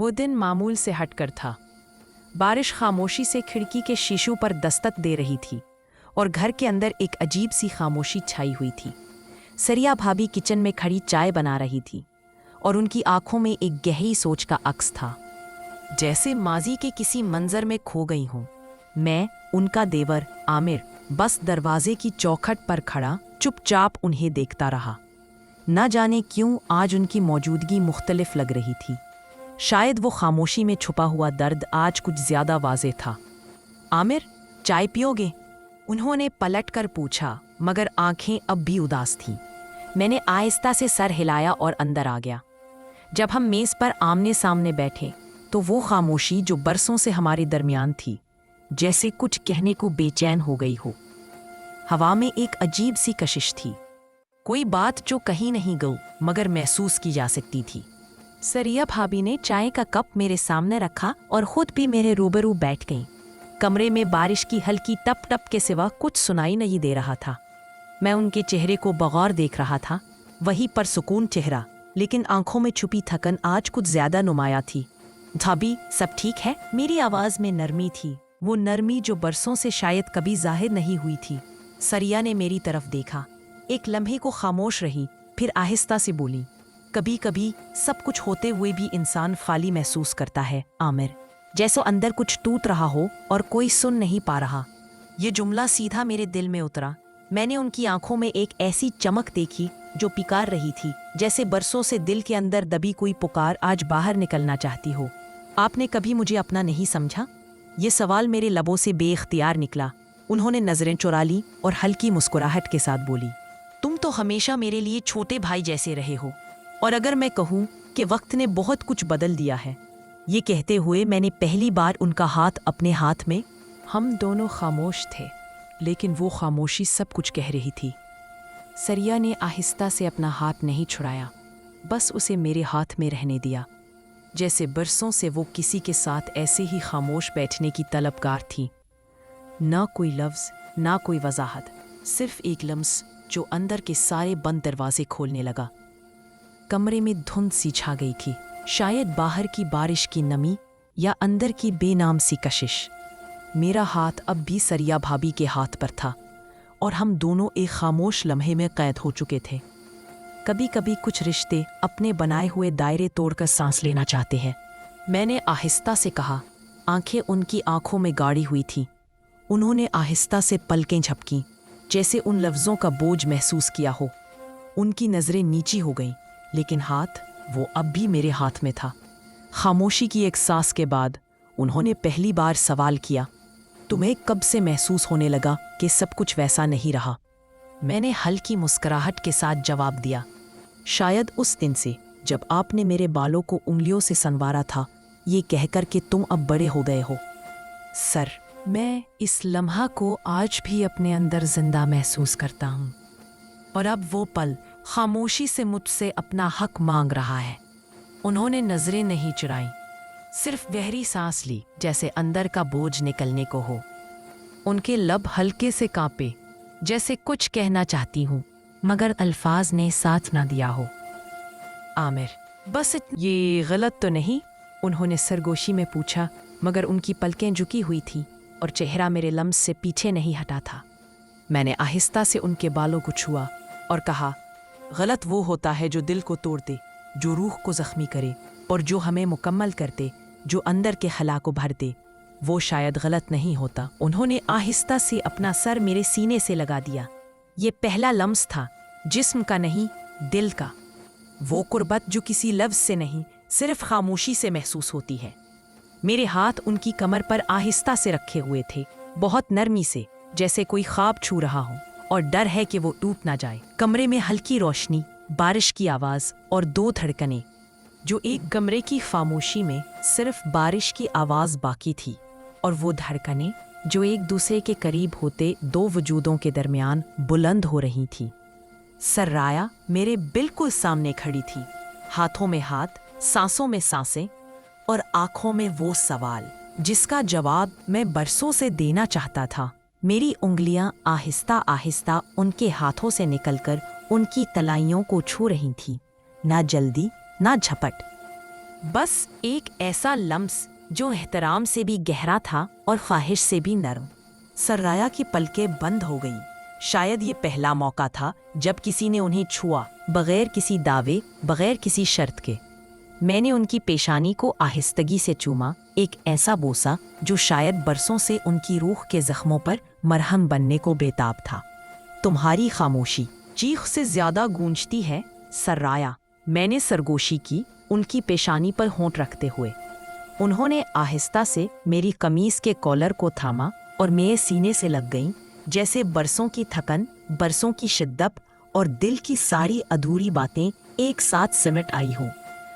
वो दिन मामूल से हटकर था। बारिश खामोशी से खिड़की के शीशों पर दस्तक दे रही थी और घर के अंदर एक अजीब सी खामोशी छाई हुई थी। सरिया भाभी किचन में खड़ी चाय बना रही थी और उनकी आंखों में एक गहरी सोच का अक्स था, जैसे माजी के किसी मंजर में खो गई हूं। मैं, उनका देवर आमिर, बस दरवाजे की चौखट पर खड़ा चुपचाप उन्हें देखता रहा। न जाने क्यों आज उनकी मौजूदगी मुख्तलिफ लग रही थी। शायद वो खामोशी में छुपा हुआ दर्द आज कुछ ज्यादा वाज़ेह था। आमिर, चाय पियोगे? उन्होंने पलटकर पूछा, मगर आंखें अब भी उदास थीं। मैंने आहिस्ता से सर हिलाया और अंदर आ गया। जब हम मेज़ पर आमने सामने बैठे तो वो खामोशी जो बरसों से हमारे दरमियान थी, जैसे कुछ कहने को बेचैन हो गई हो। हवा में एक अजीब सी कशिश थी, कोई बात जो कहीं नहीं गई मगर महसूस की जा सकती थी। सरिया भाभी ने चाय का कप मेरे सामने रखा और खुद भी मेरे रूबरू बैठ गईं। कमरे में बारिश की हल्की टप टप के सिवा कुछ सुनाई नहीं दे रहा था। मैं उनके चेहरे को बगौर देख रहा था, वही परसुकून चेहरा, लेकिन आंखों में छुपी थकन आज कुछ ज्यादा नुमाया थी। भाभी, सब ठीक है? मेरी आवाज में नरमी थी, वो नरमी जो बरसों से शायद कभी जाहिर नहीं हुई थी। सरिया ने मेरी तरफ देखा, एक लम्हे को खामोश रही, फिर आहिस्ता से बोली, कभी कभी सब कुछ होते हुए भी इंसान खाली महसूस करता है आमिर, जैसे अंदर कुछ टूट रहा हो और कोई सुन नहीं पा रहा। ये जुमला सीधा मेरे दिल में उतरा। मैंने उनकी आंखों में एक ऐसी चमक देखी जो पिकार रही थी, जैसे बरसों से दिल के अंदर दबी कोई पुकार आज बाहर निकलना चाहती हो। आपने कभी मुझे अपना नहीं समझा? ये सवाल मेरे लबों से बेइख्तियार निकला। उन्होंने नजरें चुरा ली और हल्की मुस्कुराहट के साथ बोली, तुम तो हमेशा मेरे लिए छोटे भाई जैसे रहे हो, और अगर मैं कहूँ कि वक्त ने बहुत कुछ बदल दिया है। ये कहते हुए मैंने पहली बार उनका हाथ अपने हाथ में। हम दोनों खामोश थे, लेकिन वो खामोशी सब कुछ कह रही थी। सरिया ने आहिस्ता से अपना हाथ नहीं छुड़ाया, बस उसे मेरे हाथ में रहने दिया, जैसे बरसों से वो किसी के साथ ऐसे ही खामोश बैठने की तलबगार थी। ना कोई लफ्ज़, ना कोई वजाहत, सिर्फ एक लम्स जो अंदर के सारे बंद दरवाजे खोलने लगा। कमरे में धुंध सी छा गई थी, शायद बाहर की बारिश की नमी या अंदर की बेनाम सी कशिश। मेरा हाथ अब भी सरिया भाभी के हाथ पर था और हम दोनों एक खामोश लम्हे में कैद हो चुके थे। कभी कभी कुछ रिश्ते अपने बनाए हुए दायरे तोड़कर सांस लेना चाहते हैं, मैंने आहिस्ता से कहा। आंखें उनकी आंखों में गाड़ी हुई थी। उन्होंने आहिस्ता से पलकें झपकीं, जैसे उन लफ्ज़ों का बोझ महसूस किया हो। उनकी नज़रें नीची हो गईं, लेकिन हाथ वो अब भी मेरे हाथ में था। खामोशी की एक सांस के बाद उन्होंने पहली बार सवाल किया, तुम्हें कब से महसूस होने लगा कि सब कुछ वैसा नहीं रहा? मैंने हल्की मुस्कुराहट के साथ जवाब दिया, शायद उस दिन से जब आपने मेरे बालों को उंगलियों से संवारा था, ये कहकर कि तुम अब बड़े हो गए हो। सर, मैं इस लम्हा को आज भी अपने अंदर जिंदा महसूस करता हूँ, और अब वो पल खामोशी से मुझसे अपना हक मांग रहा है। उन्होंने नजरें नहीं चुराईं, सिर्फ गहरी सांस ली, जैसे अंदर का बोझ निकलने को हो। उनके लब हल्के से कांपे, जैसे कुछ कहना चाहती हूँ मगर अल्फाज ने साथ ना दिया हो। आमिर, बस ये गलत तो नहीं? उन्होंने सरगोशी में पूछा, मगर उनकी पलकें झुकी हुई थी और चेहरा मेरे लम्स से पीछे नहीं हटा था। मैंने आहिस्ता से उनके बालों को छुआ और कहा, गलत वो होता है जो दिल को तोड़ दे, जो रूह को जख्मी करे और जो हमें मुकम्मल कर दे, जो अंदर के खला को भर दे। वो शायद गलत नहीं होता। उन्होंने आहिस्ता से अपना सर मेरे सीने से लगा दिया। ये पहला लम्स था, जिस्म का नहीं, दिल का। वो कुर्बत जो किसी लफ्ज़ से नहीं, सिर्फ खामोशी से महसूस होती है। मेरे हाथ उनकी कमर पर आहिस्ता से रखे हुए थे, बहुत नरमी से, जैसे कोई ख्वाब छू रहा हो और डर है कि वो टूट ना जाए। कमरे में हल्की रोशनी, बारिश की आवाज़ और दो धड़कनें, जो एक कमरे की खामोशी में सिर्फ बारिश की आवाज़ बाकी थी, और वो धड़कनें जो एक दूसरे के करीब होते दो वजूदों के दरमियान बुलंद हो रही थी। सर्राया मेरे बिल्कुल सामने खड़ी थी, हाथों में हाथ, सांसों में सांसें और आंखों में वो सवाल जिसका जवाब मैं बरसों से देना चाहता था। मेरी उंगलियां आहिस्ता आहिस्ता उनके हाथों से निकलकर उनकी तलाइयों को छू रही थी, ना जल्दी ना झपट, बस एक ऐसा लम्स जो एहतराम से भी गहरा था और ख्वाहिश से भी नरम। सरराया की पलकें बंद हो गईं। शायद ये पहला मौका था जब किसी ने उन्हें छुआ, बगैर किसी दावे, बगैर किसी शर्त के। मैंने उनकी पेशानी को आहिस्तगी से चूमा, एक ऐसा बोसा जो शायद बरसों से उनकी रूह के जख्मों पर मरहम बनने को बेताब था। तुम्हारी खामोशी चीख से ज्यादा गूंजती है, सरराया। मैंने सरगोशी की, उनकी पेशानी पर होंठ रखते हुए। उन्होंने आहिस्ता से मेरी कमीज के कॉलर को थामा और मेरे सीने से लग गईं, जैसे बरसों की थकन, बरसों की शिद्दत और दिल की सारी अधूरी बातें एक साथ सिमट आई हों।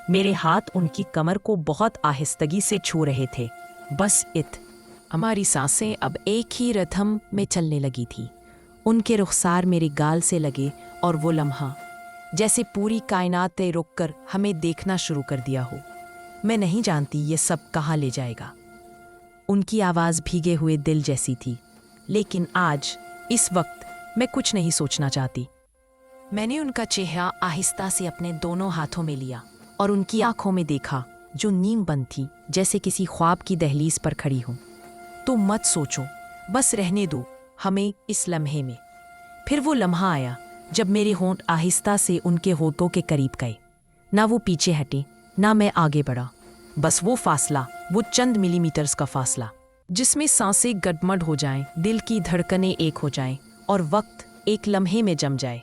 मेरे हाथ उनकी कमर को बहुत आहिस्तगी से छू रहे थे। बस हमारी सांसें अब एक ही रिथम में चलने लगी थी। उनके रुखसार मेरे गाल से लगे और वो लम्हा, जैसे पूरी कायनात ने रुककर हमें देखना शुरू कर दिया हो। मैं नहीं जानती ये सब कहाँ ले जाएगा। उनकी आवाज़ भीगे हुए दिल जैसी थी, लेकिन आज इस वक्त मैं कुछ नहीं सोचना चाहती। मैंने उनका चेहरा आहिस्ता से अपने दोनों हाथों में लिया और उनकी आंखों में देखा, जो नींद बंद थी, जैसे किसी ख्वाब की दहलीज पर खड़ी हूँ। तो मत सोचो, बस रहने दो हमें इस लम्हे में। फिर वो लम्हा आया जब मेरे होंठ आहिस्ता से उनके होठों के करीब गए। ना वो पीछे हटे, ना मैं आगे बढ़ा। बस वो फासला, वो चंद मिलीमीटर्स का फासला, जिसमें सांसें गडमड हो जाएं, दिल की धड़कनें एक हो जाएं और वक्त एक लम्हे में जम जाए।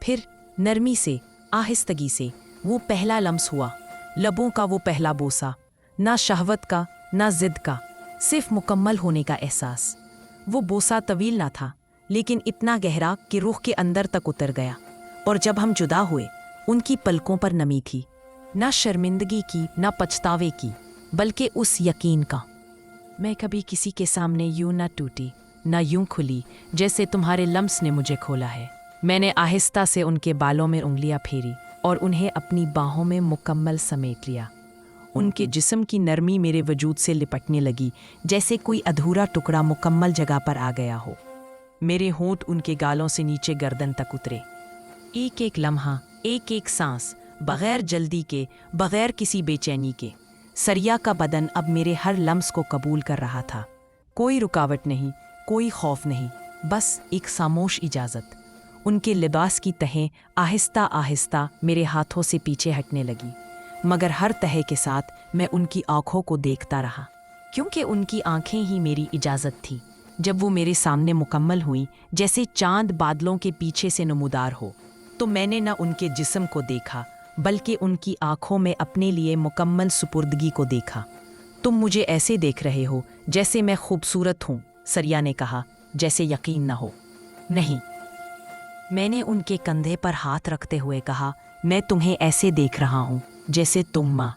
फिर नरमी से, आहिस्तगी से वो पहला लम्स हुआ, लबों का वो पहला बोसा, ना शहवत का, ना जिद का, सिर्फ मुकम्मल होने का एहसास। वो बोसा तवील ना था, लेकिन इतना गहरा कि रूह के अंदर तक उतर गया। और जब हम जुदा हुए, उनकी पलकों पर नमी थी, ना शर्मिंदगी की, ना पछतावे की, बल्कि उस यकीन का, मैं कभी किसी के सामने यूं ना टूटी, ना यूं खुली जैसे तुम्हारे लम्स ने मुझे खोला है। मैंने आहिस्ता से उनके बालों में उंगलियां फेरी और उन्हें अपनी बाहों में मुकम्मल समेट लिया। उनके जिस्म की नरमी मेरे वजूद से लिपटने लगी, जैसे कोई अधूरा टुकड़ा मुकम्मल जगह पर आ गया हो। मेरे होंठ उनके गालों से नीचे गर्दन तक उतरे। एक एक लम्हा, एक एक सांस, बगैर जल्दी के, बगैर किसी बेचैनी के। सरिया का बदन अब मेरे हर लम्स को कबूल कर रहा था। कोई रुकावट नहीं, कोई खौफ नहीं, बस एक खामोश इजाज़त। उनके लिबास की तहें आहिस्ता आहिस्ता मेरे हाथों से पीछे हटने लगी, मगर हर तह के साथ मैं उनकी आंखों को देखता रहा, क्योंकि उनकी आंखें ही मेरी इजाज़त थी। जब वो मेरे सामने मुकम्मल हुई, जैसे चांद बादलों के पीछे से नमूदार हो, तो मैंने न उनके जिस्म को देखा, बल्कि उनकी आंखों में अपने लिए मुकम्मल सुपुर्दगी को देखा। तुम मुझे ऐसे देख रहे हो जैसे मैं खूबसूरत हूँ, सरिया ने कहा, जैसे यकीन न हो। नहीं, मैंने उनके कंधे पर हाथ रखते हुए कहा, मैं तुम्हें ऐसे देख रहा हूँ जैसे तुम माँ।